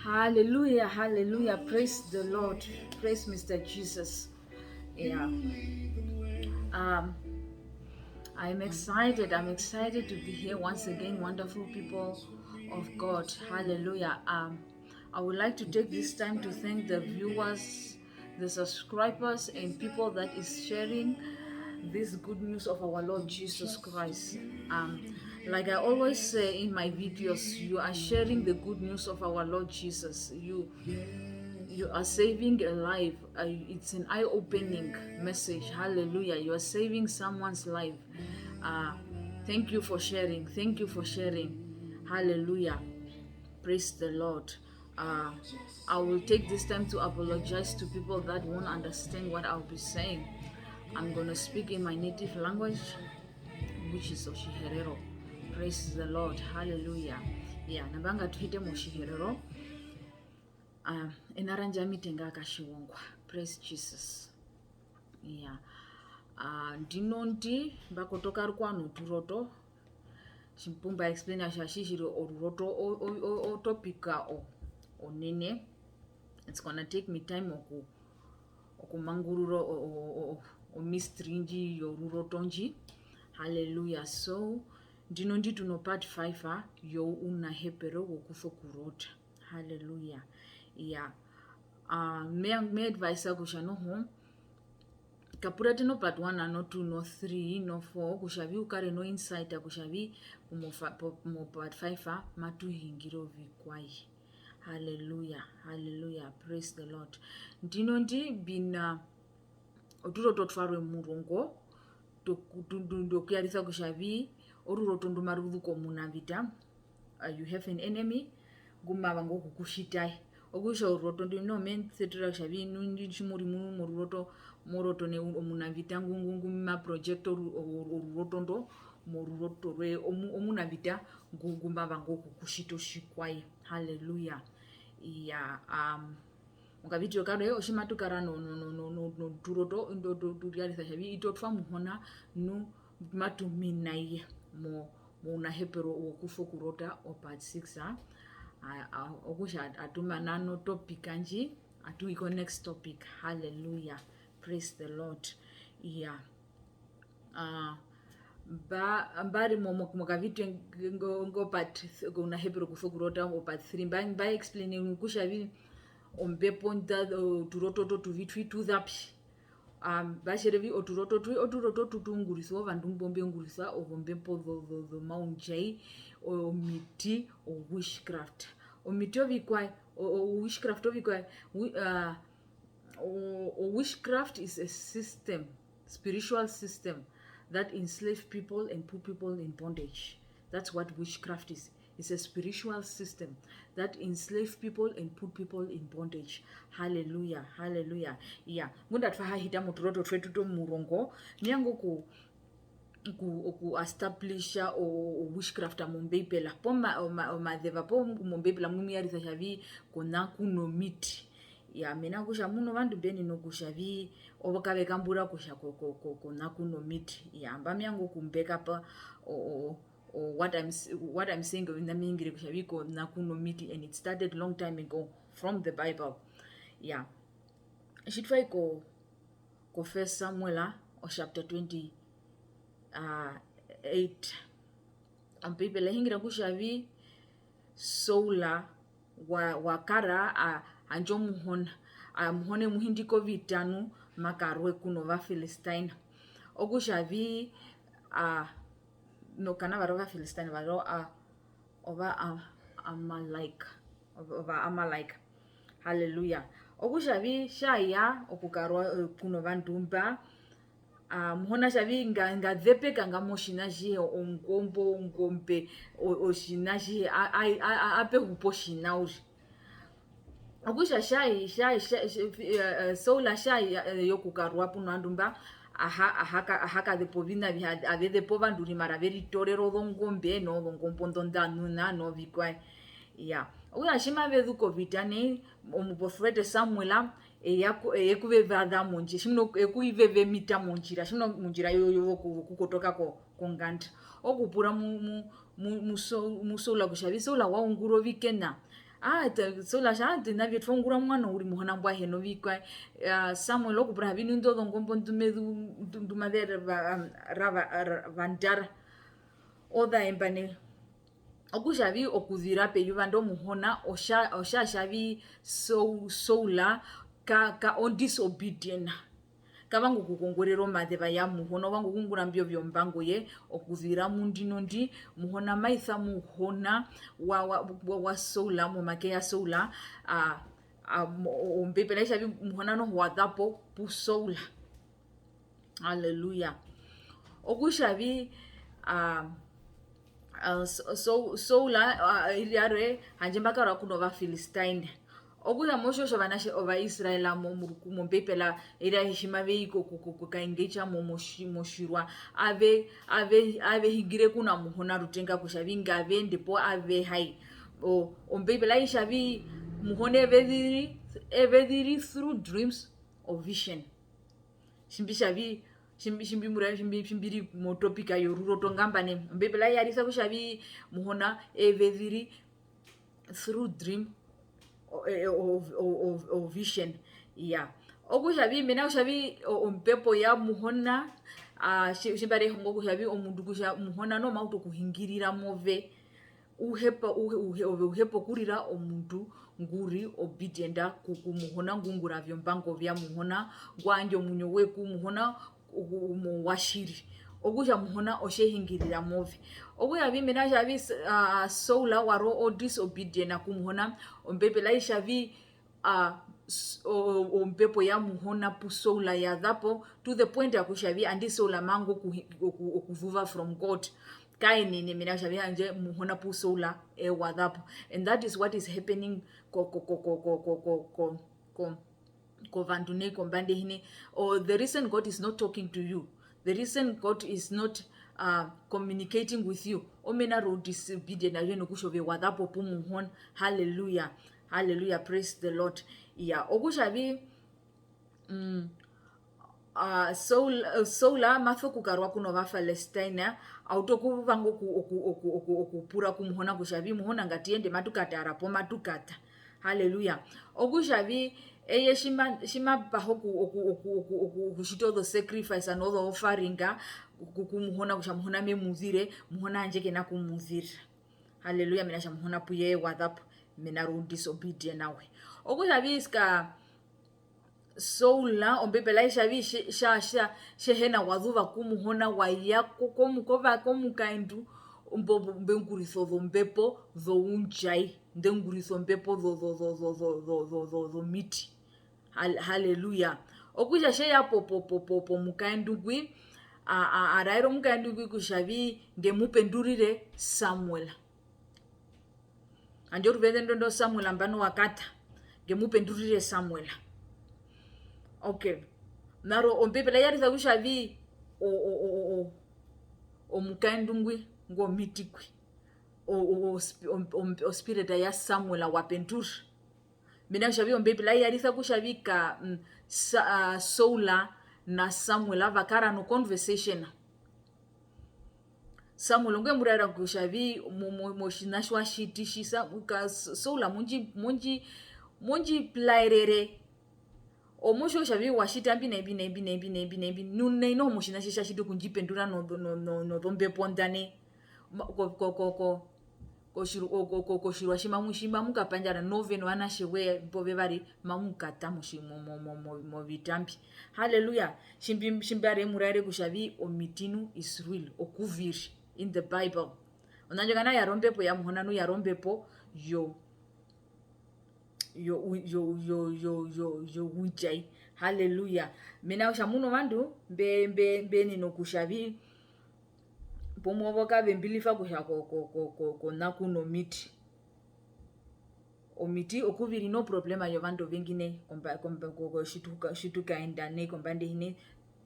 Hallelujah, hallelujah. Praise the Lord. Praise Mr. Jesus. Yeah. Um, I'm excited. I'm excited to be here once again, wonderful people of God. Hallelujah. I would like to take this time to thank the viewers, the subscribers, and people that is sharing this good news of our Lord Jesus Christ. Like I always say in my videos, you are sharing the good news of our Lord Jesus. You are saving a life. It's an eye-opening message. Hallelujah. You are saving someone's life. Uh, Thank you for sharing. Thank you for sharing. Hallelujah. Praise the Lord. Uh, I will take this time to apologize to people that won't understand what I'll be saying. I'm going to speak in my native language, which is Oshiherero. Praise the Lord. Hallelujah. Yeah, nabanga tuhite Moshiherero. Enaranja mitenga akashiwongwa. Praise Jesus. Yeah. Ndinonti mbakotoka rukwano turoto chimpumba explain ashashishiro oruroto o topika o nene. It's gonna take me time okumangururo o mistringi yorurotonji. Hallelujah. So ndinondi tuno part 5 yo una hepero wokufokurota. Hallelujah. Yeah. Me advice akushano home kapurate no part 1 no 2 no 3 no 4 kushavi ukare no insight kushavi mo part 5 matu hingiro vikwai. Hallelujah, hallelujah, praise the Lord. Ndino ndi bina oturoto twarwe murongo ndokuyarisa kushavi oruroto ndumarudhuko munavita. You have an enemy gumava ngokukushitai okusha uroto ndino men setira kushavi nundi chimuri mururoto moroto ne omunavita ngungu ma project oruroto ndo moruroto rwe omunavita ngumava ngokukushito shikwai. Hallelujah. Yeah. Ngavityo kare oshimatukara no turoto ndo turiarisa shavi itotfa muhona nu matuminaye mo una hepero wokufokurota o part 6 okusha atumana no topic anji atu iko next topic. Hallelujah, praise the Lord. Yeah. Mbari mokavityo ngo part una hepero kufokurota o part 3 mba explaining kushavi ombepo nda turoto to tuvitwi tudhapi. Basherevi oturoto tutungurisa vandu mbombe ngurisa ovombepo the maunjai o miti o witchcraft omiti ovikwa o witchcraft ovikwa. Witchcraft is a system, spiritual system that enslave people and put people in bondage. That's what witchcraft is. It's a spiritual system that enslave people and put people in bondage. Hallelujah, hallelujah. Yeah. Ngunda tfaha hita muturoto twetu to murongo nyango ku establisha o witchcraft amombepela poma madheva po mombepela mumiyarisa shavi kona kuno miti. Ya mena kusha muno vandu beni no kushavi obakave kambura kusha kona kuno miti. Ya mbami yango kumbeka pa what I'm saying in the mingiri kushaviko nakuno miti, and it started long time ago from the Bible. Yeah. Shitfai ko 1 Samuel or chapter 28. People hingira kushavi soula wakara anjo muhone muhindiko vitanu makarwe kuno va Philistine okushavi no kana varova Philistine varo over Amalek. Hallelujah. Okushavi shaya okukarwa kuno vandumba muhona shavi nga dhepeka nga moshina jie ngombe oshina jie ape hupo shina uri okusha shai soula shai yokukarwa puno andumba ahaka de povina ave de povanduri mara veri torero ngombe no ngompo ndanu na no vikwa. Yeah. Uya shima vedu kovitane omuprofete Samuel ekuvevada monji shimno ekuiveve mita monjira shimno monjira yoyo kukotoka konganda okupura musoula kushavi soula waunguro vikena sola sha na vitfongura mwana uri muhona mbwa heno vikwa Samuel okupura havinu ndodo ngombo ndumadere vandara oda embane okushavi okuzira peyu vando muhona osha shavi soula ka on disobedient kavangu kukongorero madheva ya muhona vangu kungura mbio vyombango ye okuzira mundinondi muhona maitha muhona wa soula mumake ya soula ombepela shavi muhona no wadapo pu soula. Hallelujah. Okushavi soula iliare hanjembakara kuno va Philistine okuya moshosho vanashe ova Israela mo mpepela ira heshima veiko kukaingecha moshirwa ave higire kuna muhona rutenga kushavinga ave ndipo ave hai mpepela ishavi muhone evediri through dreams or vision shimbishavi shimbiri motopika yoruro tongambane mpepela yarisa kushavi muhona evediri through dream or vision okushavi mena kushavi ompepo ya muhona shimbare hongo kushavi omundu kusha muhona no mauto kuhingirira move uhepo kurira omundu nguri obedienda kumuhona ngungura vyombango vya muhona ngwanjo munyo weku muhona washiri okusha muhona oshehingirira move okuya vimena shavi soula waro o disobedient kumuhona ompepela ishavi ompepo ya muhona pu soula ya dhapo to the point ya kushavi andi soula mango okuvuva from God kainini mina shavi anje muhona pu soula wa dhapo, and that is what is happening ko vandune kombande hini the reason God is not talking to you, the reason God is not communicating with you omena ro disobedient ayo nokushove wadapo pu muhona. Hallelujah, hallelujah, praise the Lord. Okushavi soula matho kukarwa kuno va Palestina autoku vango okupura kumuhona kushavi muhona ngatiende matukata arapo matukata. Hallelujah. Okushavi eye shima paho kushito the sacrifice and all the offering kumuhona kushamuhona memuzire muhona anjeke na kumuzira. Hallelujah, mina shamuhona puye wadhapo mina ro disobedient nawe okushavi iska soula ombepela ishavi shehena wadhuva kumuhona wayako komukaindu mbenguriso mbepo zo unjai ndenguriso mbepo zo miti. Hallelujah. Okusha sheya popo mukaindu gwi arairo mukaindu gwi kushavi ngemupendurire Samuel anjoru vendondo Samuel ambano wakata ngemupendurire Samuel. Okay, naro ompepela yarisa kushavi o mukaindu ngwi ngo mitikwi o spirit ya Samuel wapentur mina kushavi ompepela yarisa kushavi ka soula na Samuel avakara no conversation. Samuel ngwe murara kushavi moshinashwa shiti shisa ka soula munji plairere omosho shavi washita mbi nune no moshina shisha shitu kunjipendura no dombe pondane ko shirwa shima mushima mukapanjara noveno anashewe bove vari mamukata mushimo mo vitambi. Hallelujah. Shimbare murare kushavi omitinu is real okuviri in the Bible onanjogana yarombepo ya muhona no yarombepo yo ujai. Hallelujah. Mina ushamuno vandu mbe nino kushavi pomovoka vembilifa kusha ko nakuno miti omiti okuviri no problema yo vandu vengine komba shituka endane kombande hine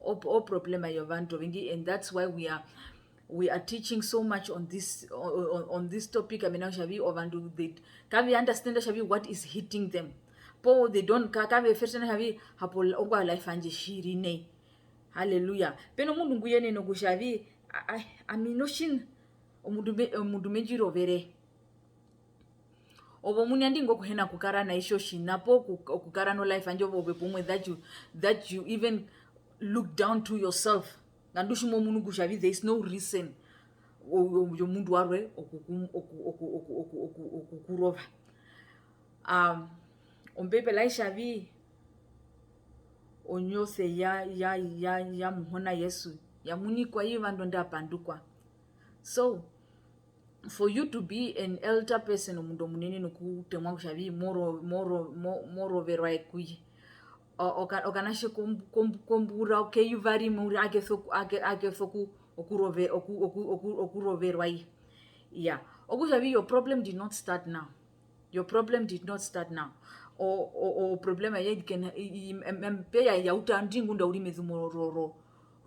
o problema yo vandu vengi, and that's why we are teaching so much on this topic. Amina shavi ovandu they can we understand shavi what is hitting them po they don't kave first shavi hapo ogwa life anje shirine. Hallelujah. Peno mundu nguyene no kushavi aminoshin omundu menjiro vere ovo muni andingo kuhena kukara na isho shinapo kukara no life anje ovo pomwe that you even look down to yourself ngandushimo munu kushavi there is no reason yo mundu warwe okukurova ompepe laishavi onyose ya muhona Yesu ya munikwa hii vandu ndapandukwa. So for you to be an elder person omundu munene nokutemwa kushavi moro verwa ekuye okanashe kombura okay yuvari muri akesoku okuroverwa iyi yeah okushavi your problem did not start now. O problema ye can peya ya utandingu nda uri mezumo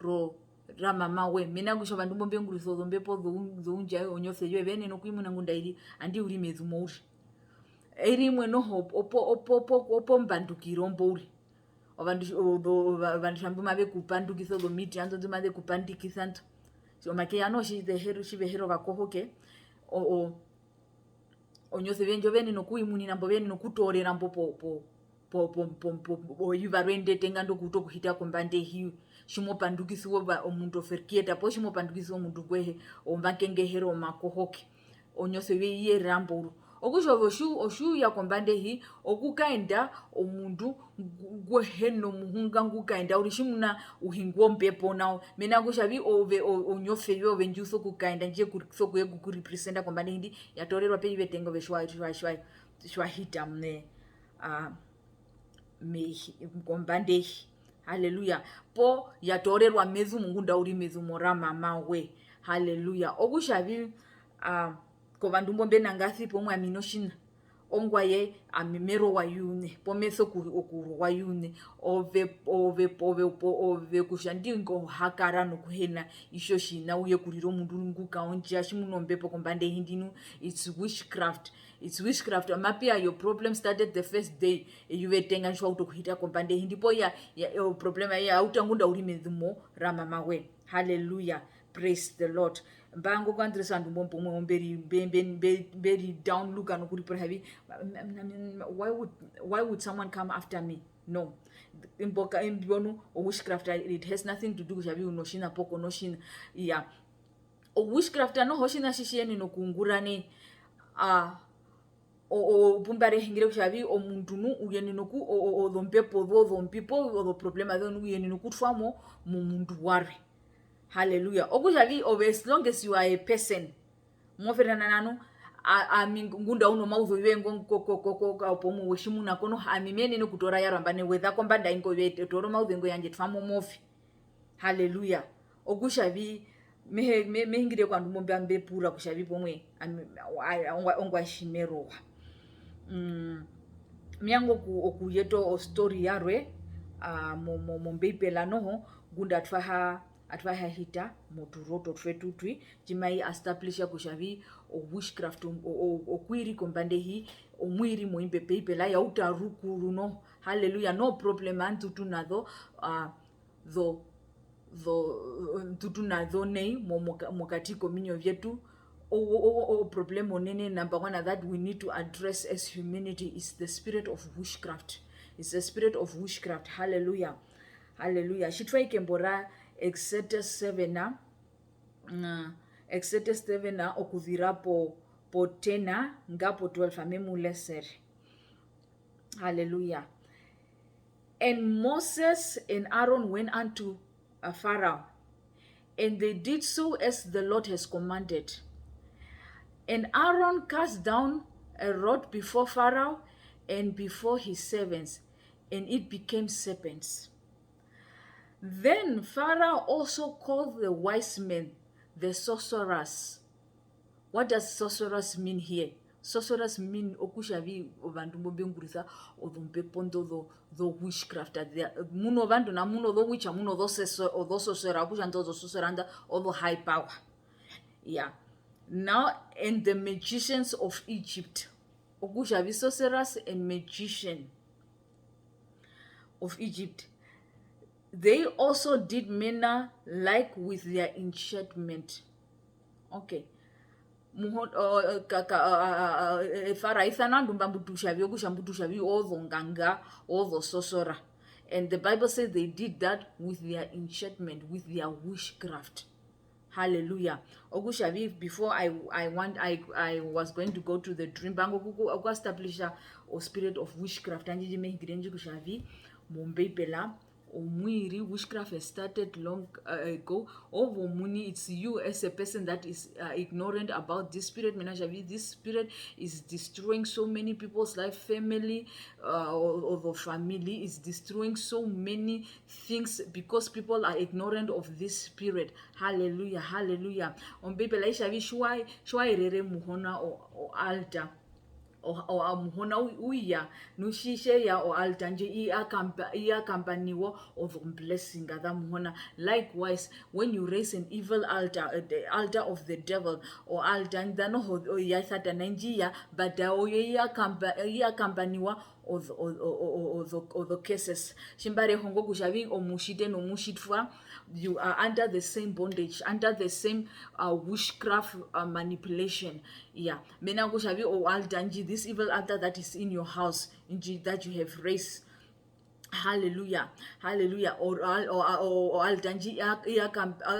ro ramama we mina kusha vandu bombe nguriso zombepo zounja onyose yo vene no kuimuna ngunda iri andi uri mezumo uri iri mwe no hope opo mbandukiro mbori vandu shambu mave kupandukiso zo miti anzo mave kupandikisa nto so make ano shi the hero vakohoke onyose venjo vene nokuimuni nambo vene nokutorera mbo po yuvarwende tenga ndokuto kuhita kombande hiyo shimopandukisiwo omuntu oferkieta po shimopandukisiwo omuntu kwehe ombakengehero makohoke onyose veiye rambo okusho oshu ya kombande hi okukaenda omuntu gweheno muhunga ngukaenda urishimuna uhingwo mpepo nao mena kushavi onyofe yo venjuso kukaenda nje kusokuye kurepresenta kombande hindi yatorerwa pe ivetengo veshwa hita mne kombande haleluya po yatorerwa mezu mungu ndauri mezu morama mawe haleluya okushavi kovandu mbombe nangasi pomwe aminoshina ongwaye amimero wa yune pomeso okuru wa yune ove kushandingo hakara nokuhena isho shina uye kuriro mundu nguka onja shimunombepo kombande hindinu it's witchcraft mapia your problem started the first day yuvetenga shwa utokuhita kombande hindi ya problema ya autangunda uri mezumo ramama we hallelujah praise the Lord mbango kwandresa ndumbo pomwe omberi down look anokuri por heavy why would someone come after me no imboka imbono witchcraft it has nothing to do with shavi unoshina poko noshina yeah witchcraft no hoshina shishiyeni nokungurani pumbare hingire kushavi omuntu nu uyeni noku odhompepo odho problema dhonu uyeni nokutwamo mu mundu ware. Hallelujah. Okushavi as long as you are a person moferana nanu ngunda uno mauzo ivengo pomu weshimuna kono amimene no kutora yarambane wetha kombanda ingo vete toro mauzo ingo yanje tfamo mofi. Hallelujah. Okushavi mehingire kwa ndumombe ambe pura kushavi pomwe ongwa shimerowa. Miango okuyeto story yarwe mombepela noho gunda atwaha hita moturoto twetutwi chimai establisha kushavi witchcraft okwiri kombande hi omwiri moimbe peipela ya utarukuru no hallelujah no problem antu tunadho tutunadho nei mokatiko minyo vyetu problem onene number one that we need to address as humanity is the spirit of witchcraft. It's the spirit of witchcraft. Hallelujah. Hallelujah. Shitwaike mbora Exodus 7 okuvira po 10 ngapo 12 amemulesere. Hallelujah. And Moses and Aaron went unto Pharaoh, and they did so as the Lord has commanded. And Aaron cast down a rod before Pharaoh and before his servants, and it became serpents. Then Pharaoh also called the wise men, the sorcerers. What does sorcerers mean here? Sorcerers mean okushavi vandu mbengurisa odhompe pondo the witchcraft. Muno vandu na muno the witch muno the sorcerer okushanto the sorceranda or the high power. Yeah. Now, and the magicians of Egypt. Okushavi sorcerers and magician of Egypt. They also did manner like with their enchantment. Okay. fara ithana ndumba mbutushavi okushambutushavi odhonganga odhososora. And the Bible says they did that with their enchantment, with their witchcraft. Hallelujah. Okushavi, before I was going to go to the dream bank, oku establish a spirit of witchcraft. Anji mehigirenji kushavi mombepela omwiri. Witchcraft has started long ago. Ovo muni, it's you as a person that is ignorant about this spirit. Menashavi, this spirit is destroying so many people's life, family or the family is destroying so many things because people are ignorant of this spirit. Hallelujah, hallelujah. Ombepela ishavi shwai rere muhona o altar o amhona uya nushishe ya o altanje iya kampaniwo of blessing ada muhona. Likewise, when you raise an evil altar, the altar of the devil or altar ndano ho ya satana njia but o iya kampaniwa of the cases shimbare hongo kushavi omushite no mushitwa. You are under the same bondage, under the same witchcraft manipulation. Yeah, mena kushavi o altanji, this evil altar that is in your house that you have raised. Hallelujah, hallelujah. Or altanji ya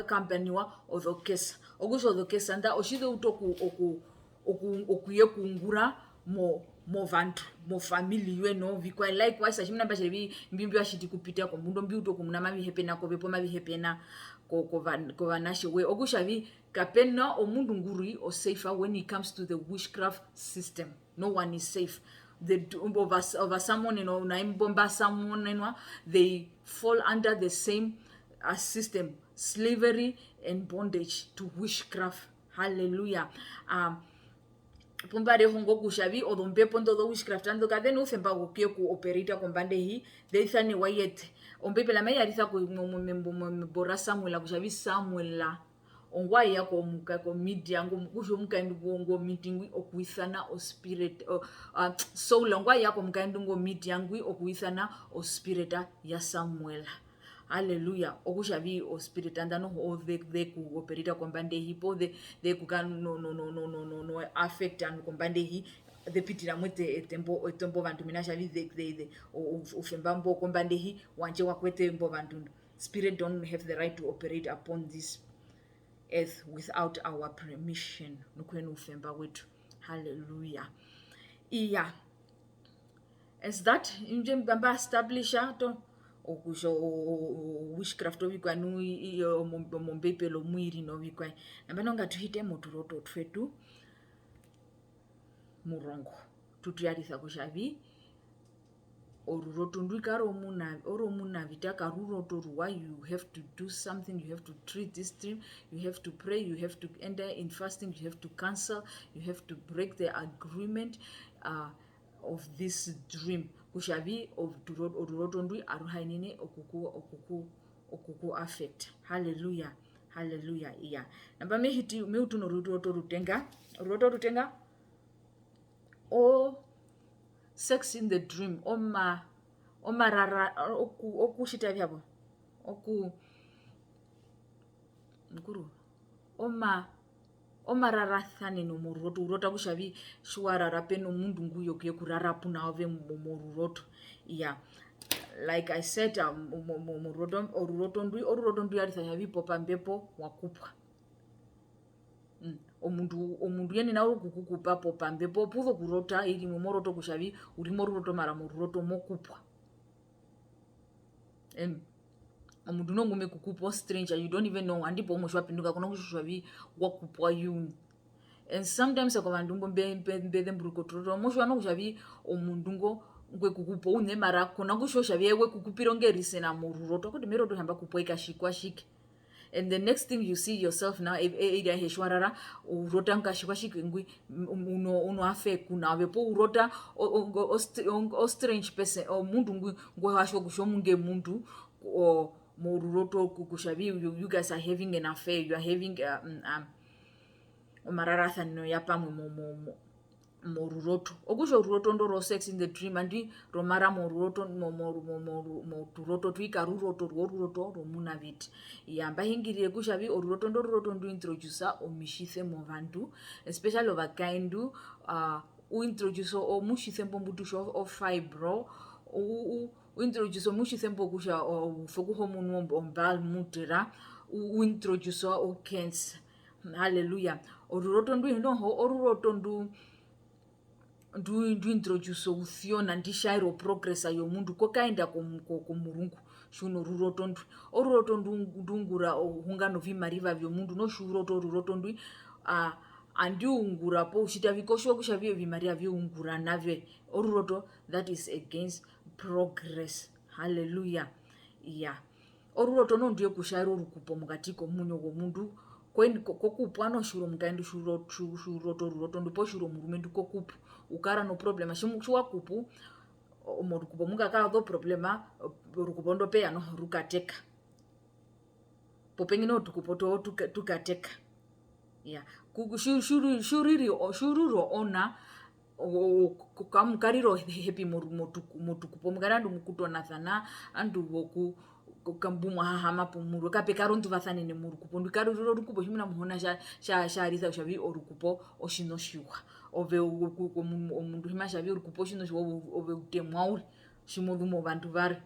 kampaniwa of the case okusho the case anda oshide utoku okuye kungura mo vantu mo family yenu vikwa. Likewise ashimna bashevi mbimbi ashiti kupita ko mundo mbi uto kumuna mavi hepena ko bepo mavi hepena ko vanashe we okushavi kapena omundu nguri o safer when it comes to the witchcraft system. No one is safe. The over someone, you know, naimbomba someone, you know, they fall under the same system, slavery and bondage to witchcraft. Hallelujah. Pumbare hongo kushavi odombe pondo do witchcraft ando kade no femba gokie ku operita kombande hi de thani wayet ombe la meya risa ku bora Samuel kushavi Samuel ongwa ya ko muka ko media ngo kusho muka ngo meeting okuisana o spirit so longwa ya ko muka ngo media ngo okuisana o spirit ya Samuel. Hallelujah. Okushavi o spirit andano o they ku operita kombande hipo they ku kan no affect and kombande hi the pitira mwete tembo vantu minashavi they ufembambo kombande hi wanje wakwete mbo vantu. Spirit don't have the right to operate upon this earth without our permission. Nukwenu ufemba wetu. Hallelujah. Iya. As that inje mbamba establisha to okusho witchcraft ovikwa nui mombepelo mwiri novikwa nambano tuhite moturoto twetu murongo tutuyarisa kushavi oruroto ndwikaro muna vitaka ruroto ruwa. You have to do something, you have to treat this dream, you have to pray, you have to enter in fasting, you have to cancel, you have to break the agreement of this dream. Kushavi of oruroto ndwi aruhainine okuku affect. Hallelujah, hallelujah. Iya namba mehiti meutuno ruroto rutenga o sex in the dream omarara okushita vyabo nkuru omararathane nomururoto urota kushavi shwarara peno mundu nguyo kuye kurara puna ove mururoto. Yeah, like I said oruroto ndwi yarisa yavi popa mbepo wakupwa. Omundu yeni na ukukupa popa mbepo puzo kurota iri mumoroto kushavi uri moruroto mara mururoto mokupwa. Omundu nongume kukupa stranger you don't even know andipo omushwa pinduka kuna kushavi wakupwa you. And sometimes akavandu mbede mburuko turoto omushwa no kushavi omundu ngo ngwe kukupa une mara kuna kushosha vyewe kukupiro ngerise na mururoto kuti meroto hamba kupoika shikwa shike. And the next thing you see yourself now ida heshwarara urota nkashikwa shikengwi uno afe kuna vepo urota o strange person o mundu ngwe hasho kushomunge mundu o mururoto kushavi you guys are having an affair, you are having mararathano ya pamwe moruroto okusho ruroto ndo sex in the dream andi romara moruroto moturoto tuika ruroto rworuroto romuna viti yamba hingiriye kushavi oruroto ndo ruroto ndu introduce omishithe movandu especially ovakaindu uintroduce omushithe mbombutusho ofibro uintroduce omushithe mbokusha fokuhomunu ombal mutera uintroduce ocancer. Hallelujah. Oruroto ndu hindoho oruroto ndu introduce uthiona ndishairo progress ayo mundu kokaenda kumurungu shuno ruroto ndu oruroto ndungura hungano vimariva vyo mundu no shuroto ruroto ndu andiungura po ushita vikosho kushavio vimaria viungura nave oruroto that is against progress. Hallelujah. Yeah. Oruroto no ndiye kushairo rukupo mukatiko munyo go mundu kokupu anoshuro mukaendu shuroto ruroto ndipo shuro murume ndikokupu ukara no problema shimuchwa kupu omorukupo mungaka do problema rukupo ndope ano rukateka popengino tukupo to tukateka ya shuriro ona kamukariro happy motukupo mukarandu mukutona thana andu woku kambumwa hahama pomuru kapeka rontu vathane ne murukupo ndikaro rukupo shimuna muhona sha risa shavi orukupo oshino shiwa ove omundu hima shavi orukupo oshino shiwa ove utemwauri shimodumo vantu vari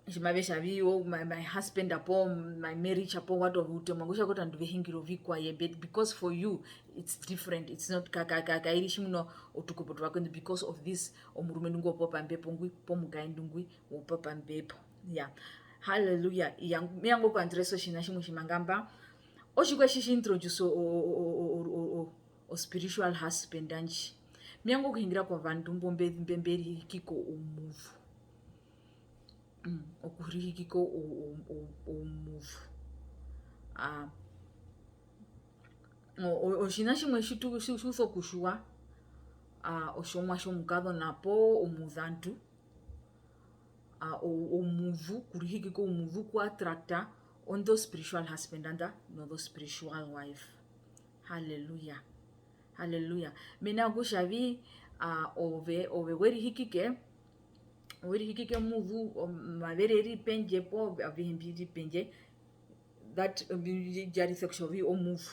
shimave shavi my husband apo my marriage apo what of utemwa ngosha kota ndu vehingiro vikwaye because for you it's different. It's not kairi shimuno otukupo twakwende because of this omurume ndungo popa mbepo ngui pomukaendu ngui wopopa mbepo. Yeah. Hallelujah. Miango kwa ndreso shinashimu shimangamba oshikwe shishi introduce o spiritual husband anji miango kuhingira kwa vandu mbemberi kiko umuvu okuhiri kiko umuvu oshinashimwe shitu shuso kushua oshomwa shomukado napo omuzantu umuvu kurihiki ko umuvu ku attracta on the spiritual husband and the spiritual wife. Hallelujah. Hallelujah. Mina gushavi ove weri hikike muvu mavereri penje po avihimbi penje that jari sexual omuvu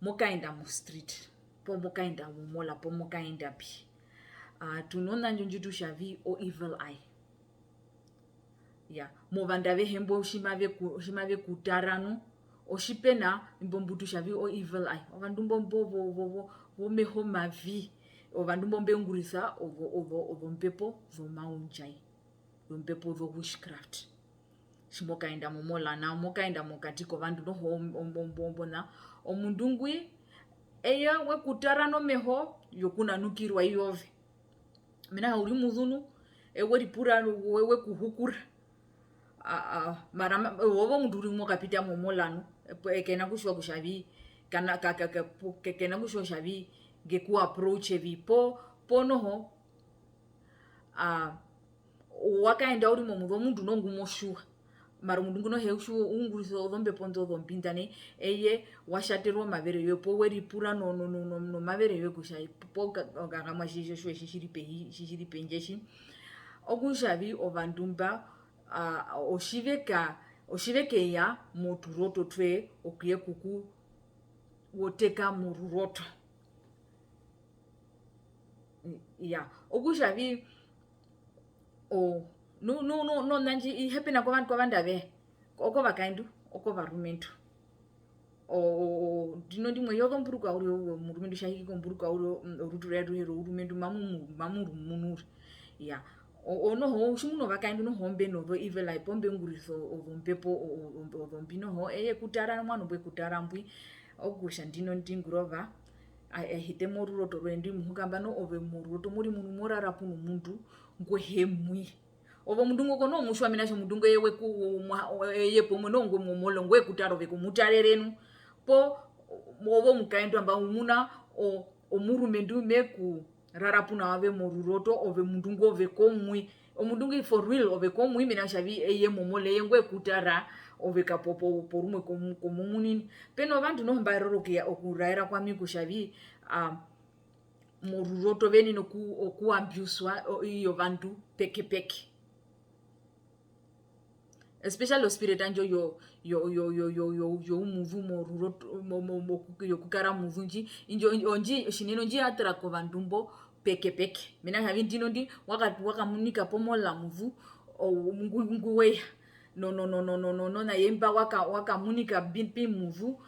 mokaenda mu street po mokaenda mu mola po mokaenda pi tunona njonjutu shavi o evil eye. Yeah, movandave hembo shimave kutarano oshipena mbombutu shavi o evil eye ovandu mbombo meho mavi ovandu mbombe ngurisa ovo mpepo zo maunjai mpepo zo witchcraft shimokaenda momola na mokaenda mokatiko vandu no ombombo na omundu ngwi eya wekutarano meho yokuna nukirwa iyove mina uri muzunu eweri pura wewe kuhukura marama wobo mundu uri mokapita momolano ekena kushwa kushavi kana kena kushwa shavi geku approach vipo ponoho wakaenda uri momuzo mundu nongumoshua mara mundu ngono heushu unguriso zombe ponzo zombindane eye washaterwa mavere yopo weri pura no mavere yokusha po gangama shisho shishiri penjeshi ogushavi ovandumba oshiveke ya moturoto twe okuye kuku woteka mururoto ya ogushavi no nanji ihepena kwa vandave oko vakaindu oko varumendu dino ndimwe yozo mburuka uri murumendu shahiki mburuka uri oruturedu hero urumendu mamurumunuri ya onoho shimuno vakaindu noho mbe novo evil eye pombe nguriso ovompepo ovombino ho eye kutara mwana bwe kutara mbwi ogusha ndino ndingurova ahite moruroto rwendi muhukamba no ove moruroto muri munhu morara puno mundu ngohemwi ovo mundu ngoko no mushwa mina sho mundu ngoyewe ku yepo mwe ngo momolo ngwe kutaro ve kumutarerenu po ovo mukaendo amba muna omurume ndume ku rara puna ave moruroto ove mundu ngove komwi omundu ngi for real ove komwi mina shavi eye momole ngwe kutara ove kapopo porumwe komumunini peno vantu no mbaroroke okuraira kwa miku shavi moruroto veni okuambuswa iyo vantu peke peke, especially spirit anjo yo umuvu moruroto yokukara muvunji injo onji shineno nji atra ko vandumbo peke peke mina havi ndino ndi wakamunika pomola muvu nguwe no na yemba wakamunika bimpi muvu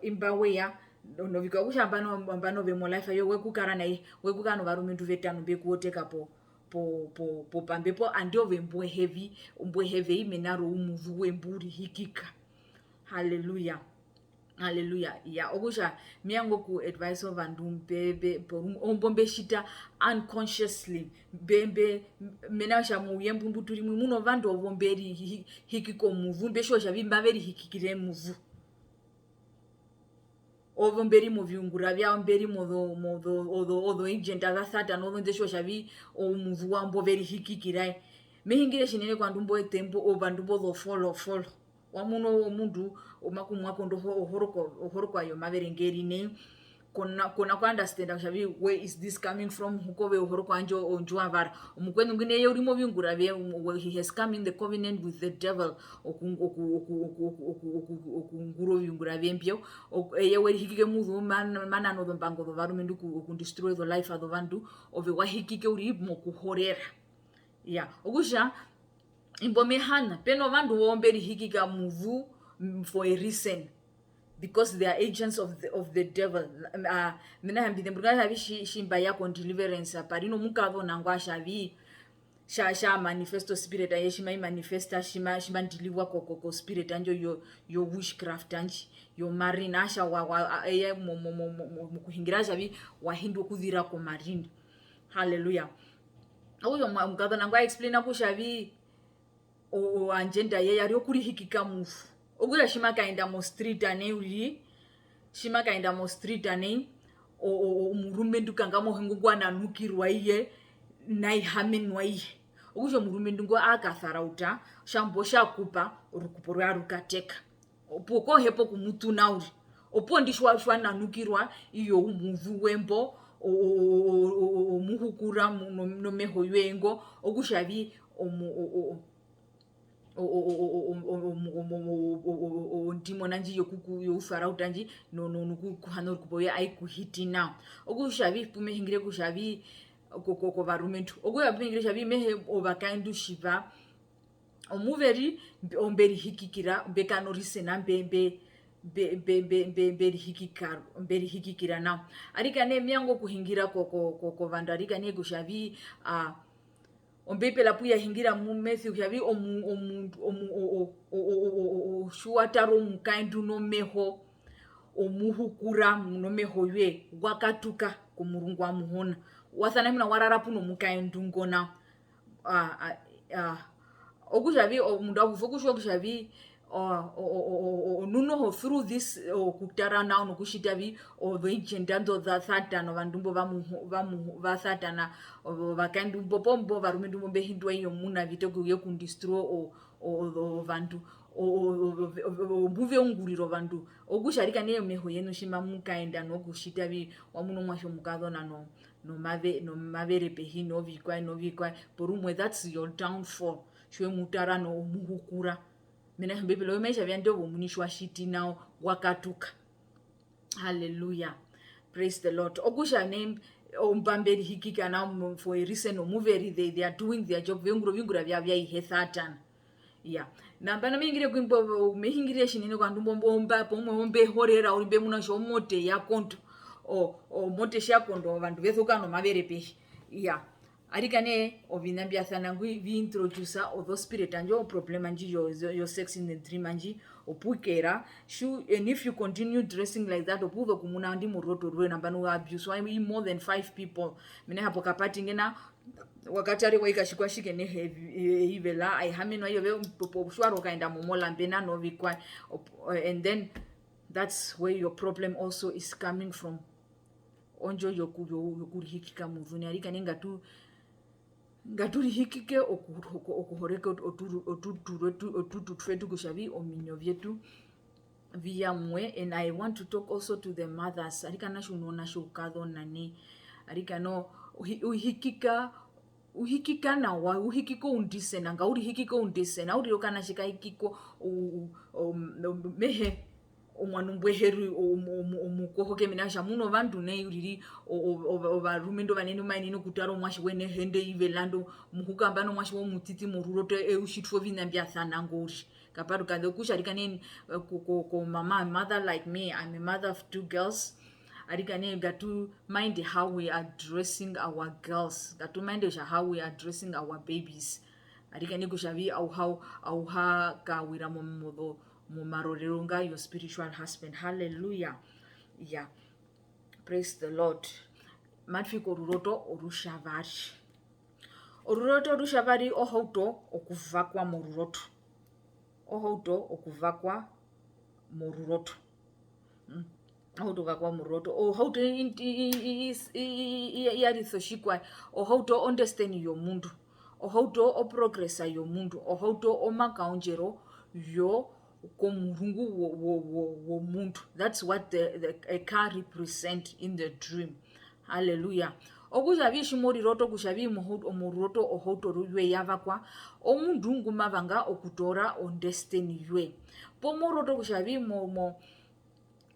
imba weya no vikakusha ambano ve mo life yo wekukara naye wekukano varumendu vetano bekuoteka po pambepo andio vembwe heavy imenaro umuvu wemburi hikika. Hallelujah. Ya okusha miyango ku advice of vandu bebe ombombe shita unconsciously bembe menasha mu yembundu turi muno vandu obomberi hikiko muvu besho shavimba veri hikikire muvu ovomberi mu viungura vya mberi modo agenda za Satan odo ndesho shavi omuvu wambo veri hikikira mehingire shinene kwa ndumbo etempo obandu bodo follow wamuno omundu omakumwa kondo ohoroko ayo maverengeri ne kona kwa understand shavi where is this coming from hukove ohoroko anjo onjwa vara omukwenu ngine yorimo viungura vye he has come in the covenant with the devil okunguro viungura vyempyo yewe hikike muzu mana no mbango do varu mendu ku destroy the life of the vandu ove wa hikike uri mokuhorera ya okusha imbomehana peno vandu womberi hikika muvu for a reason because they are agents of the devil. Mina hambide mburga havi shimba yako deliverance parino mukavo nangwa shavi sha manifesto spirit ayeshima manifesta shima deliver ko spirit anjo yo witchcraft anji yo marine asha wa eye mukuhingira shavi wahindu kudhira ko marine. Hallelujah. Uyo mukavo nangwa explain ko shavi o agenda ye yari okuri hikika mufu ogura shima kaenda mo street ane o murume ndukanga mo hingwa nanukirwa iye nai hamenwa iye ogusho murume ndungo akatharauta shambo shakupa urukuporwa rukateka opoko hepo kumutu nauri opo ndishwa nanukirwa iyo umuvu wembo o muhukura no meho yengo ogushavi ndimo nanji yofara utanji no kuhano kuboya ai kuhiti now ogushavi pume hingire kushavi koko varumentu oguya pingire shavi mehe obakandu shiva omuveri omberi hikikira bekano risena mbembe mberi hikikira now arikane miango kuhingira koko vandu arikane kushavi ombepela puya hingira mu Matthew yavi shuataro mukaindu no meho omuhukura no meho ywe wakatuka kumurungu amuhona wasana mina warara puno mukaindu ngona okushavi mundu akufokusho kushavi nuno through this kutara now no kushitavi the agenda za Satan vandumbo va Satan vakandu bombo varumendu bombe hindwa iyo muna vitego yo kundistro vandu mbuve unguriro vandu ogusharika neyo meho yenu shima mukaenda no kushitavi wamuno mwasho mukazo na no mavere pehi no vikwa porumwe that's your downfall shwe mutara no muhukura mina mbebelo yomesha vyando munishwa shiti now wakatuka. Hallelujah. Praise the Lord. Ogusha name ombamberi hikika now for a reason omuveri they are doing their job vingura vya ihe Satan. Yeah. Nambana mingire kwimbo mehingire shinene kwa ndumbo ombe horera urimbe muna shomote ya konto o mote sha kondo vandu vethuka no mavere pehi. Yeah. Arikane ovinambia sana ngui vi introduce o spirit anjo problem anji your sex in the dream anji opukera shu and if you continue dressing like that opuve kumuna ndi muroto rwe nambano abuse why more than 5 people mine hapo kapati ngena wakati ari waikashikwa shike ne hivela I haminwa yo popo shwaro kaenda momola mbena no vikwa and then that's where your problem also is coming from onjo yokurihikika muvuni arikane ngaturi hikike okuhoreka otutufetu kushavi ominyo vyetu via mwe. And I want to talk also to the mothers arikana shunona shukadho nani arikano uhikika nawa uhikiko undisena ngauri hikiko undisena uri kana shikahikiko mehe omwana ombweheru omukohoke minasha muno vandu nei uriri varume ndo vanene mainini kutaro mwashi wene hende ive lando muhukamba no mwashi wo mutiti mururoto eushitfo vinambyathana ngori kaparuka kusharikane ko mama mother like me. I'm a mother of 2 girls. Arikane got to mind how we are dressing our girls, got to mind how we are dressing our babies. Arikane kushavi au ha ka wira momodo mumarorerunga your spiritual husband. Hallelujah. Yeah, praise the Lord. Matfiko ruroto orushavari ohauto okuvakwa moruroto ohauto muroto ohauto iyarithoshikwa ohauto understand yomundu ohauto oprogressa yomundu ohauto omakaonjero yo komurungu womundu. That's what a car represent in the dream. Hallelujah. Okushavi shimoriroto kushavi omuroto ohauto ruwe yavakwa omundu ngumavanga okutora on destiny ywe pomoroto kushavi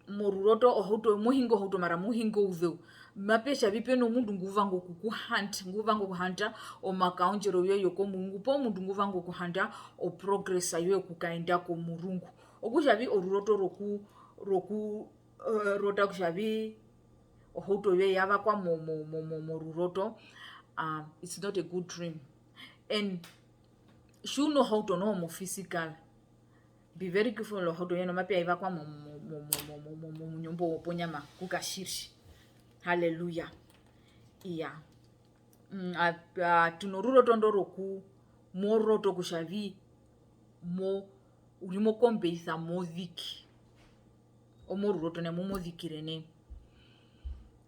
moruroto ohauto muhingo ohauto mara muhingo udhu mapesha vipeno mundu nguvango kuhanta omakaonjero yoyo komungu po mundu nguvango kuhanta o progressa yoyo kukaenda komurungu okushavi oruroto roku rota kushavi ohauto yoyo yavakwa moruroto. It's not a good dream, and shuno hauto no mo physical. Be very careful of hauto yeno mapia ivakwa nyombo ponyama kukashirishi. Hallelujah. Yeah. Tunoruroto ndoroku moroto kushavi mo urimo kombeitha modhiki omoruroto ne momodhikirene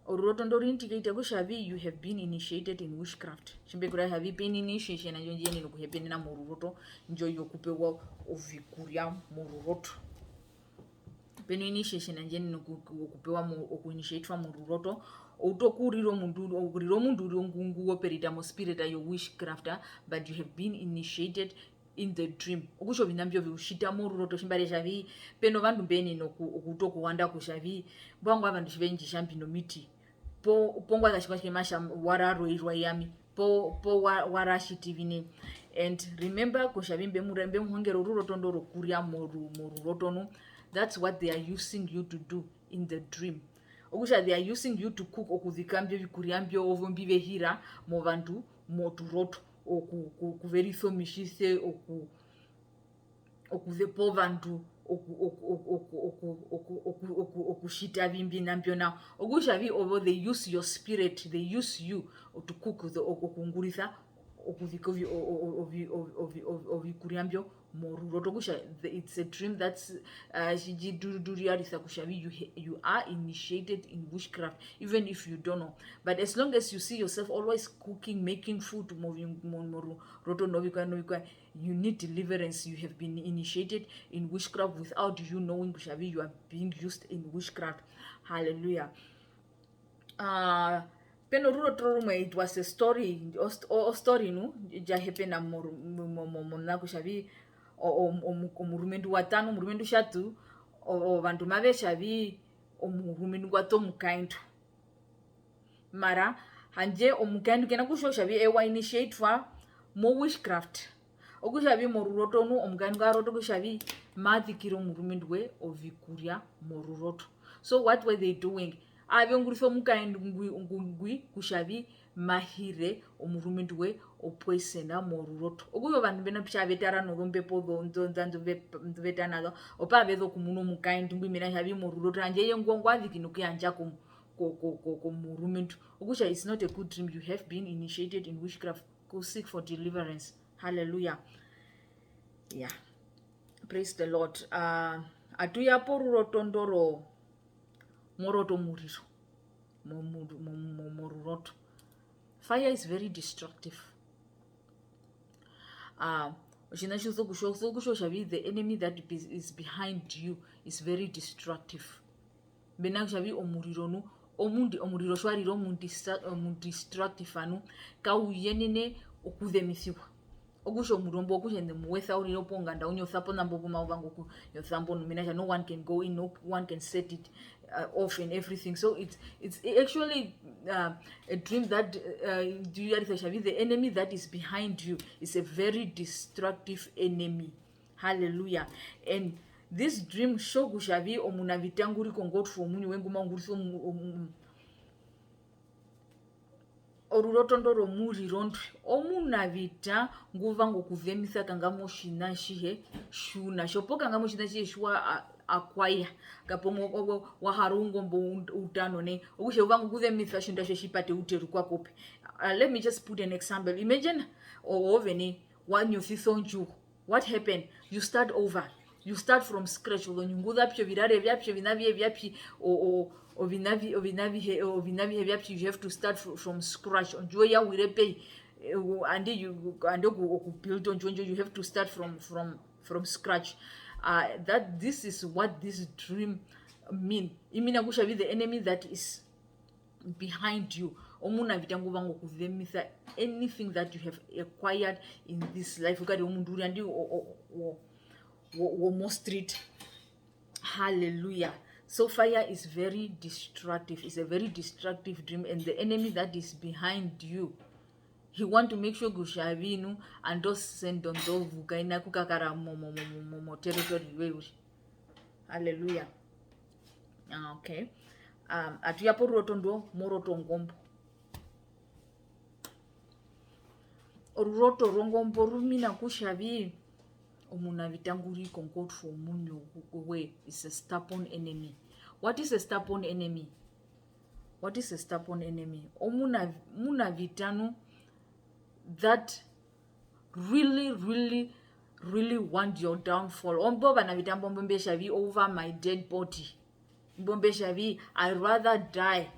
oruroto ndori indicate kushavi you have been initiated in witchcraft chimbekura have been initiation and yonjeni nokuhepeni na moruroto njo yokupewa ovikuria moruroto peno initiation and yonjeni nokupewa okuinitiatewa moruroto utokuriro mundu uri ngungu operita mo spirit ayo witchcraft, but you have been initiated in the dream okusho vinambyo viushita moruroto shimbare shavi peno vandu mbeni nokutokuwanda kushavi bwangu avandu shivenji shampino miti pongwa kashikashike masha wararo irwa yami po warashitivine. And remember kushavi mbemurembe muhongero ruroto ndoro kuria moruroto no. That's what they are using you to do in the dream. Okusha they are using you to cook okudhikambyo vikuriambyo ovombive hira mo vandu moturoto okuveritho mishise okuvepo vandu okushita vimbi nambyo na okushavi over they use your spirit, they use you to cook okunguritha okuviko ovikuriambyo moruroto kusha. It's a dream that's shijiduriarisa kushavi you are initiated in witchcraft even if you don't know, but as long as you see yourself always cooking, making food moruroto novikwa, you need deliverance. You have been initiated in witchcraft without you knowing kushavi you are being used in witchcraft. Hallelujah. Peno ruroto rumwe, it was a story no jahepena mona kushavi omurumendu watano murumendu shatu vandu maveshavi omurumendu wato mukaindu mara hanje omukaindu kena kushoshavi ewa initiatewa mo witchcraft okushavi moruroto nu omukaindu garoto kushavi mathikiro murumendu we ovikuria moruroto. So what were they doing? Avengurisa omukaindu ngui kushavi mahire omurumendu we opoisena moruroto okuyo vandu bena pchavetara norombepo nzonzanzo vetanazo opavezo kumuno mukaindu ngwimena shavi moruroto anje yengongo avikino kuyanja komurumendu okusha. It's not a good dream. You have been initiated in witchcraft. Go seek for deliverance. Hallelujah. Yeah, praise the Lord. Atuyapo ruroto ndoro moroto muriro moruroto. Fire is very destructive. The enemy that is behind you is very destructive. Bena shavi omuriro nu omundi omuriro shwarire omundistructive anu kauyenene okuthemisiwa okusho murombo okushende muwetha urire oponganda unyothapo nambo pumauvango kunyothambo numinaja no one can go in, no one can set it off and everything. So it's actually a dream that the enemy that is behind you is a very destructive enemy. Hallelujah. And this dream show kushavi omuna vitanguri kongotfu omunyu wengu maunguriso orurotondoro muri rondwe omuna vita nguva ngokuvemisa kanga moshina shihe shuna shopo kanga moshina shihe shwa akwaya kapomo waharungo mbo utano ne okushe uvangu kuvemisa shinda sheshipate uteru kwakope. Let me just put an example. Imagine oveni wanyosisonju. What happened? You start over. You start from scratch. Onyunguza pyo virare vyapyo vinavye vyapyi o vinavi vyapyi. You have to start from scratch. Onjo ya wirepe and you build onjo you have to start from scratch. That this is what this dream mean. Imina kushavi the enemy that is behind you. Omuna vitangu vango kuvemisa anything that you have acquired in this life. Ukari omunduri andi wo street. Hallelujah. So fire is very destructive. It's a very destructive dream, and the enemy that is behind you, he want to make sure gushavinu and those send on those vugaina kukakara mo territory wewe. Hallelujah. Okay. Atuyapo rotondo moroto ngombo. Oruroto rongombo rumina kushavi omuna vitanguri konkotfu omunyo we is a stubborn enemy. What is a stubborn enemy? What is a stubborn enemy? Omuna vitanu that really want your downfall. Ombo bana vitambo mbembe shavi over my dead body. Mbombe shavi I rather die.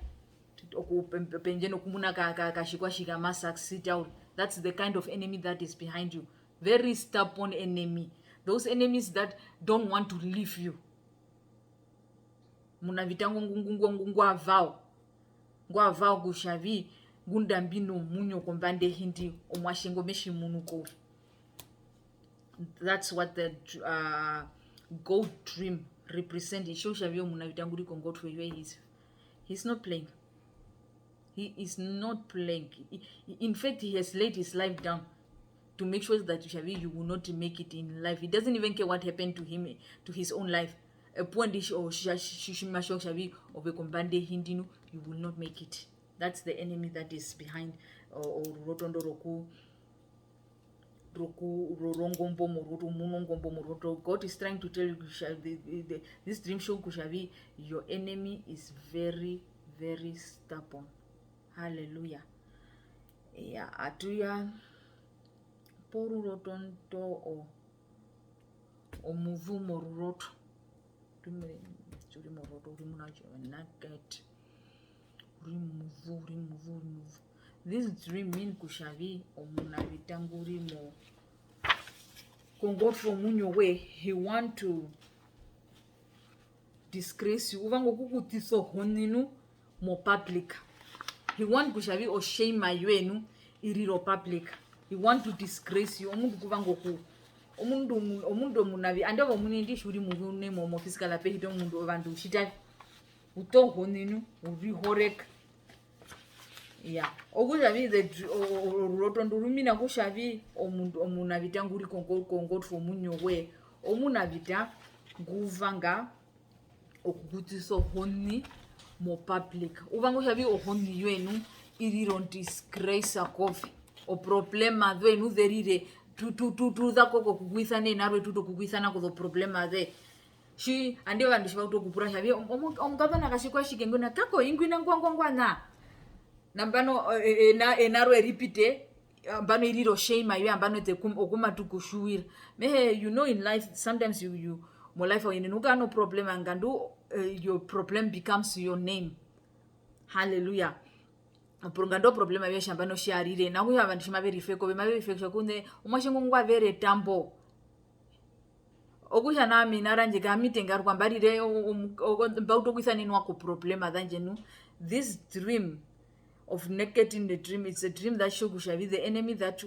Penjeno kumuna kashikwa shikama succeed out. That's the kind of enemy that is behind you. Very stubborn enemy. Those enemies that don't want to leave you. Muna vitango ngwa vao gushavi gundambino munyo kombande hindi omwashengo meshi munuko. That's what the goat dream represents. It shows shavio muna vitanguri kongot for you. He's not playing. He is not playing. In fact, he has laid his life down to make sure that you will not make it in life. He doesn't even care what happened to him, to his own life. A point or shishimashok shavi of a combande hindinu, you will not make it. That's the enemy that is behind or rotondo roku rorongombo moroto munongombo moroto. God is trying to tell you this dream show kushavi, your enemy is very stubborn. Hallelujah. Yeah, atuya poru rotonto o muvu moroto. Churi moroto rimuna nugget. Remove. This dream mean kushavi omuna vitanguri mo kongot from munyo way. He want to disgrace you. Uvango kukutiso honinu mo public. He want kushavi o shame mayuenu iriro public. He want to disgrace you. Omundu kuvango ku omundu munavi andavo munindi shuri muvune mo physical ape hito mundu vandu shita uto honinu uri horek. Yeah. Okushavi the rotondo rumina kushavi omuna vitanguri kongot for munyo we omuna vita guvanga okukutiso honi mo public. Uvango shavi ohoni yuenu iriro disgrace akofi o problema dhwenu dherire tu dhako kukwisane narwe tuto kukwisana ko problema dhe shi andio vandu shiva kuto kupura shavi omukavana kashikwa shikengona kako ingwina ngwangwana nambano narwe repeat ambano iriro shame you ambano te okuma tukushuira mehe. You know, in life sometimes you mo life inenuka no problem angandu your problem becomes your name. Hallelujah. Prongando problema besha ambano shiarire na kuya vandu shima very fake be fake kunde umashingo ngwa very tambo okusha nami naranje kamitenga kwambarire mbauto kwisana inwa ku problema danje nu this dream of naked in the dream, it's a dream that shows kushavi the enemy that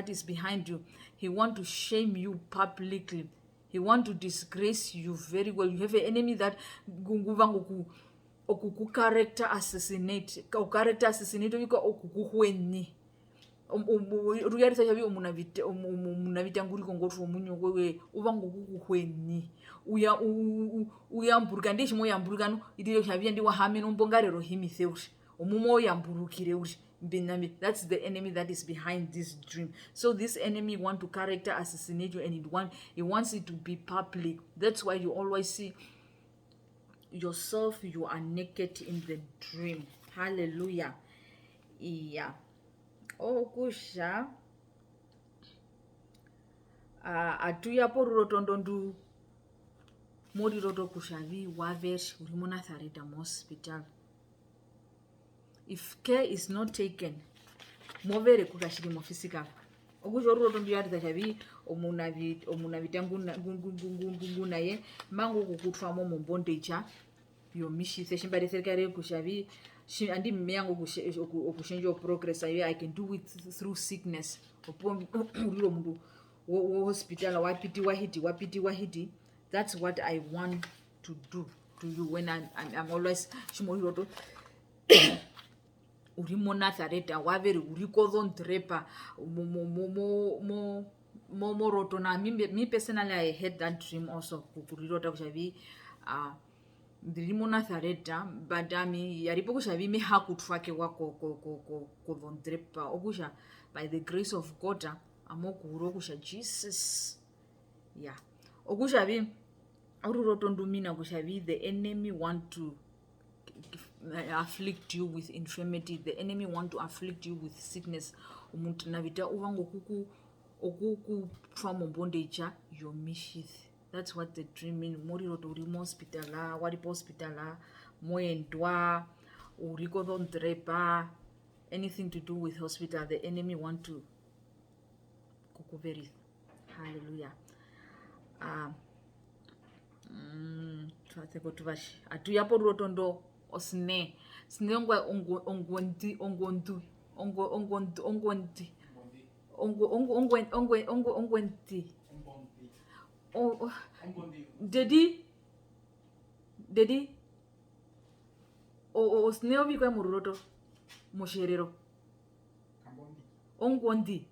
is behind you. He want to shame you publicly. He want to disgrace you very well. You have an enemy that character assassinate yuka okukuhweni ruyarisa chavi omunavitanguriko ngoti womunyowewe uva ngokukuhweni uyamburuka ndiye chimwe yamburukano itire chavia ndi wahame nombongarero himitheuri omumwe oyamburukire uri mbinami. That's the enemy that is behind this dream. So this enemy want to character assassinate you, and he wants it to be public. That's why you always see yourself, you are naked in the dream. Hallelujah. Yeah. Okusha atuyapo rurotondo ndu mori roto kushavi wavesh urimona thareta hospital. If care is not taken, movere kukashirimo physical. Okusha rurotondo yarita shavi omunavitanguna ye mango kukutwamo mu bondage yomishithe shimbareserikare kushavi andi miyango okushenja progress ayo I can do it through sickness uriro mundu wo hospital wapiti wahiti. That's what I want to do to you when I'm always shimoriroto urimo Nazareta waveri urikodhondrepa mo roto. Na me personally I had that dream also kurirota kushavi ndirimo Nazareta but yaripo kushavi me hakutwake wako kodhondrepa okusha by the grace of God amokuro kusha Jesus. Yeah. Okushavi ururoto ndumina kushavi the enemy want to afflict you with infirmity. The enemy want to afflict you with sickness. Umuntu navita uvango okuku from bondage your mischief. That's what the dream means. Mori roto urimo hospitala, waripo hospitala, moendwa, uriko dhondrepa, anything to do with hospital. The enemy want to kukuveri. Hallelujah. Twateko tuvashi. Atuyapo rotondo osne ngwa ongwendi dedi osne obikwa mururoto mosherero ongondi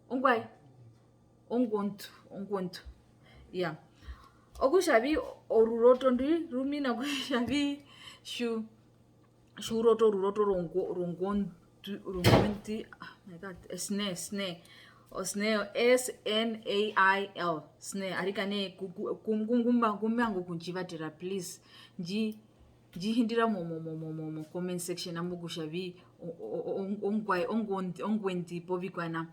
ongwai ongontu. Yeah. Okushavi oruroto ndi rumina kushavi shuroto rongonti my God, snare osne SNAIL snare arikane kumyango kunchivatira please njihindira mo comment section amukushavi ongwendi povikwana.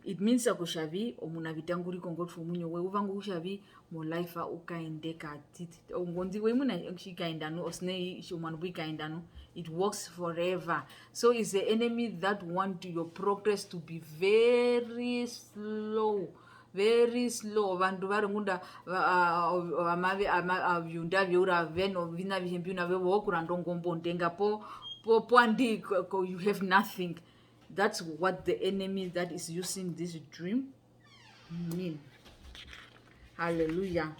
It means akushavi omunavitanguriko ngoti munyo we uvango kushavi mo life ukaendeka titi ongondi we muna shikaendano osne shumanu bikaendano. It works forever. So it's the enemy that want your progress to be very slow. Vandu vari ngunda amave avyunda vyura veno vina vihembiuna vevokura ndongombondenga po andi you have nothing. That's what the enemy that is using this dream mean. Hallelujah.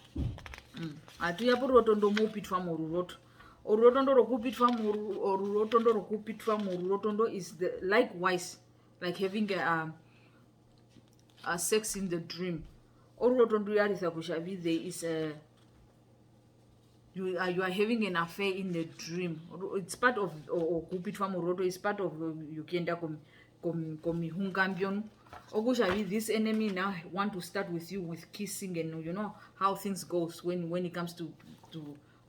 Atuyapo rurotondo mupitwa mururoto. Orurotondo rokupitwa mururotondo is the likewise like having a sex in the dream. Orurotondo yarisa kushavi there is you are having an affair in the dream. It's part of kupitwa mururoto is part of yukenda komihungambyon. Okushavi this enemy now want to start with you with kissing, and you know how things goes when it comes to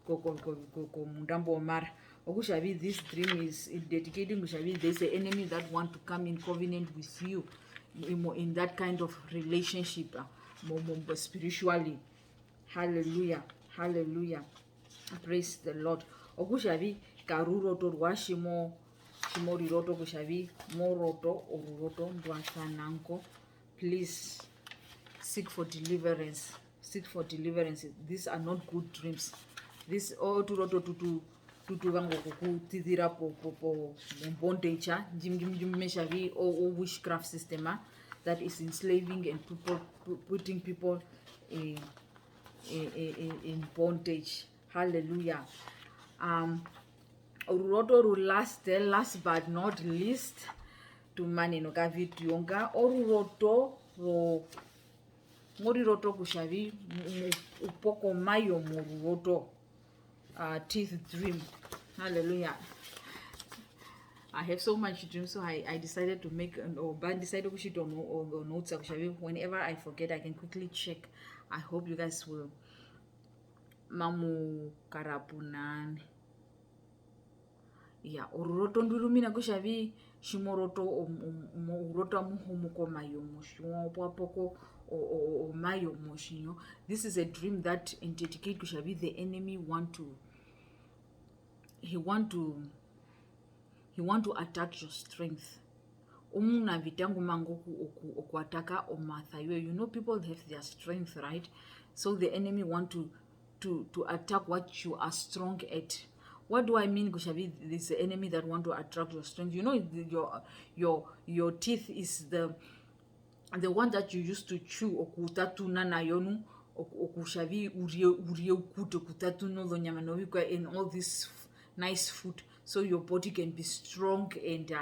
mundambo omara. Okushavi this dream is dedicating kushavi there's an enemy that want to come in covenant with you in that kind of relationship spiritually. Hallelujah. Praise the Lord. Okushavi karuroto rwashimo riroto kushavi moroto oruroto ndwasananko. Please seek for deliverance. These are not good dreams. This oturoto tutuva ngokukutithira po bondage njimeshavi o witchcraft system that is enslaving and putting people in bondage. Hallelujah. Ururoto last but not least tumaneno ka video nga oruroto ngoriroto kushavi upoko mayo mururoto teeth dream. Hallelujah. I have so much dreams, so I decided to make decided to shoot on notes. Whenever I forget, I can quickly check. I hope you guys will. Mamu karapunan. Yeah, ururoto ndurumina kushavi shimoroto uroto muhumuko mayo mushiwo poko o mayo mushinyo. This is a dream that indicate kushavi the enemy want to attack your strength. Umuna vitangu mangoku okuataka omathayo. You know, people have their strength, right? So the enemy want to attack what you are strong at. What do I mean, Kushavi? This is the enemy that want to attract your strength. You know, your teeth is the one that you used to chew. Okutatu na yonu okushavi urie ukuto kutatu no nyama no and all this nice food, so your body can be strong and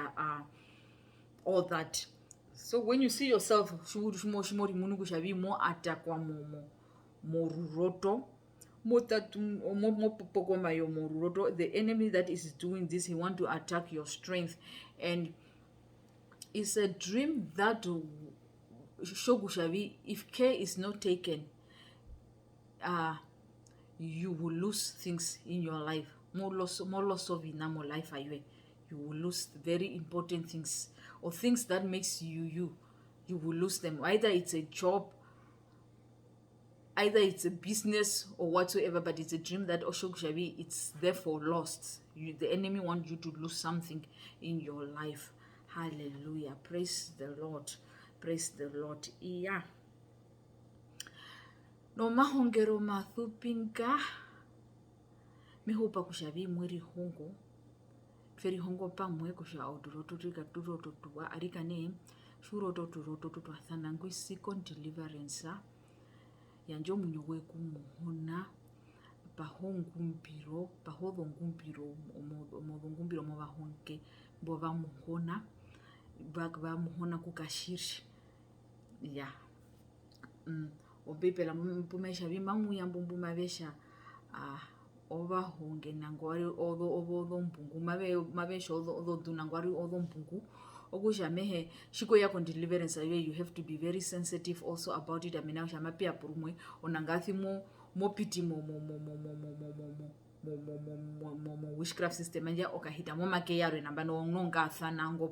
all that. So when you see yourself shimori munu kushavi mo atakwa mo ruroto. The enemy that is doing this, he want to attack your strength, and it's a dream that Shogushavi, if care is not taken, you will lose things in your life. More loss of inamo life. You will lose very important things, or things that makes you will lose them. Either it's a job, either it's a business or whatsoever, but it's a dream that Oshokushavi, it's therefore lost. The enemy wants you to lose something in your life. Hallelujah. Praise the Lord. Praise the Lord. Yeah. No mahongero mathupinka. Mehopa kushavi mweri hongo. Feri hongo pa mwe kusha auduroto rika turoto tuwa. Arika ne shuroto turoto tuwa thanangui second deliverance. Yanjo munyowe kumuhona bahongumpiro omodongumpiro mobahonke bova muhona bagba muhona kukashiri ya obepela mpumesha bimamu yambumbuma besha obahonge nangwari odo mpungu mabesha odo dunangwari odo mpungu okujamehe shiko yako deliverance you have to be very sensitive also about it. Amina ushama pia purumwe onangathi mo piti mo witchcraft system anja okahita mo make yaro namba no nonga nango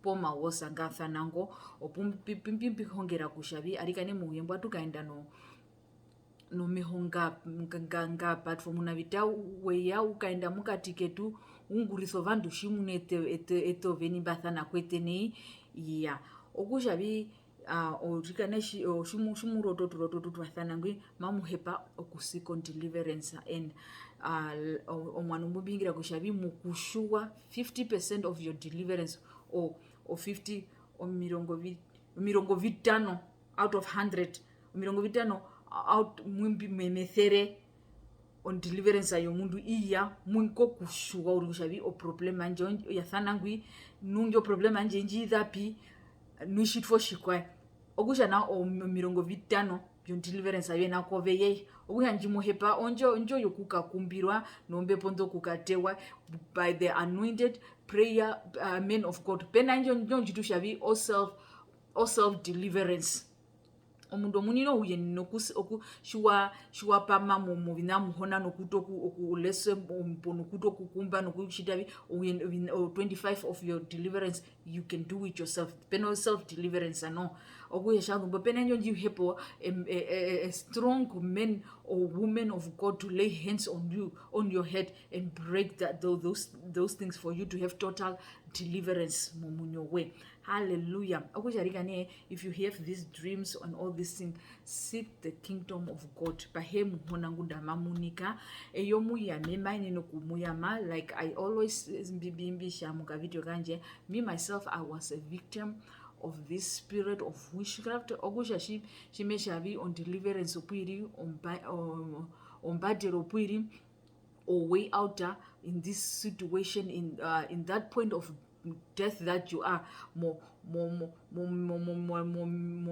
po mawosa ngatha nango opumpimpi hongera kushavi arikane muhembo tukaenda no mihonga nganga platform na vita weya ukaenda mukatiketu unguriso vandu shimunete eto veni bathana kweteni ya okushavi orikane shimuroto turoto tuthana ngwi mamuhepa okusiko deliverance and omwana mubingira kushavi mukushua 50% of your deliverance or 50 or mirongo vitano out of 100 mirongo vitano out mwimbi memethere on deliverance ayo mundu iya munko kushuwa uri kushavi o problem anje yathana ngwi nungyo problem anje njithapi nushitfo shikwa okusha na o mirongo vitano byo deliverance ayo na koveye okuya njimuhepa onjo yokuka kumbirwa nombe pondo kukatewa by the anointed prayer men of God pena njo njitushavi all self deliverance. Omundu munino uye oku shuwa pama mu binamu hona nokutoku okulese mpono kutoku kumba nokushitabi 25 of your deliverance you can do it yourself. Peno self deliverance no okuye shangu but pena njo hepo a strong man or woman of God to lay hands on you on your head and break those things for you to have total deliverance mumunyo way. Hallelujah. Akujarikane, if you have these dreams and all these things, seek the kingdom of God. Bahemu honanguda mamunika. Eyomu ya memaini no kumuyama. Like I always mbibimbi shamuka video kanje. Me myself, I was a victim of this spirit of witchcraft. Ogusha she me shavi on deliverance opiri on battle opiri or way out in this situation, in that point of death that you are mo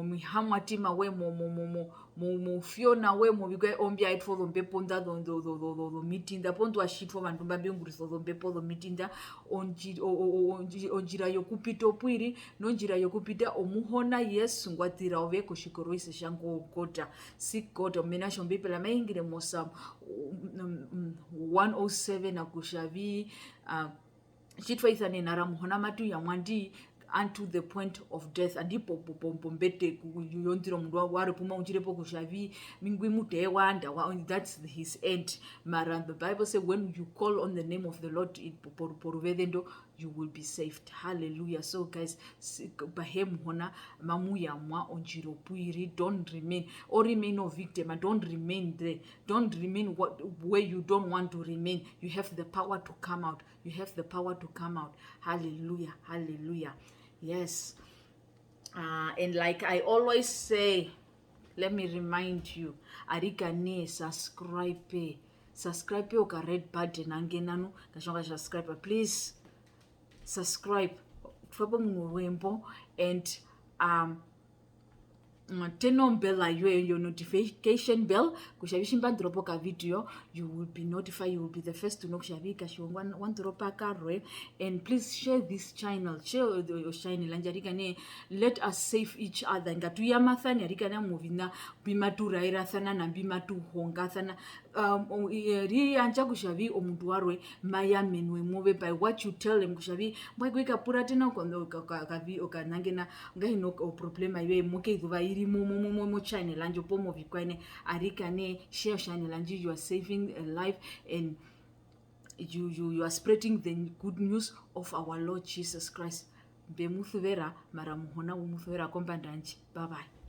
mihamatima we mo fiona we mo bigwe ombia it for the beponda the meeting the point was shit for vantu babenguriso the bepo the meeting da onjira yokupita opwiri nonjira yokupita omuhona yesu ngwatira ove kushikoroise shango kota seek God omena shombe pela maingire mosam 107 akushavi chitwaithane naramuhona matu ya mwandi unto the point of death andipo pombete yondiro mundu wari puma unchirepo kushavi mingwi mute wanda that's his end. Mara the Bible says when you call on the name of the Lord poruvedendo you will be saved. Hallelujah. So guys, bahem hona mamuya mwa onjiro puiri, don't remain or remain a victim and don't remain there. Don't remain where you don't want to remain. You have the power to come out. You have the power to come out. Hallelujah. Hallelujah. Yes. And like I always say, let me remind you, arikane subscribe oka red button angenanu kashonga subscribe, please subscribe tufapa munhu wembo and turn on bell your notification bell kushavishimba dropo ka video, you will be notified, you will be the first to know kushavika shongwa one dropa karwe. And please share this channel, share your channel lanjarika ne, let us save each other ngatu ya mathani arika na movina bimatu raira thana na bimatu honga thana ri anja kushavi omuntu warwe maya menwe move by what you tell them kushavi mbweka pura tena kavi okanangena ngahino problema iwe moke iduva iri mo channel anjo pomo vikwane arika ne share channel anjo, you are saving a life and you are spreading the good news of our Lord Jesus Christ. Be muthuvera mara muhona umuthuvera kombandanji. Bye bye.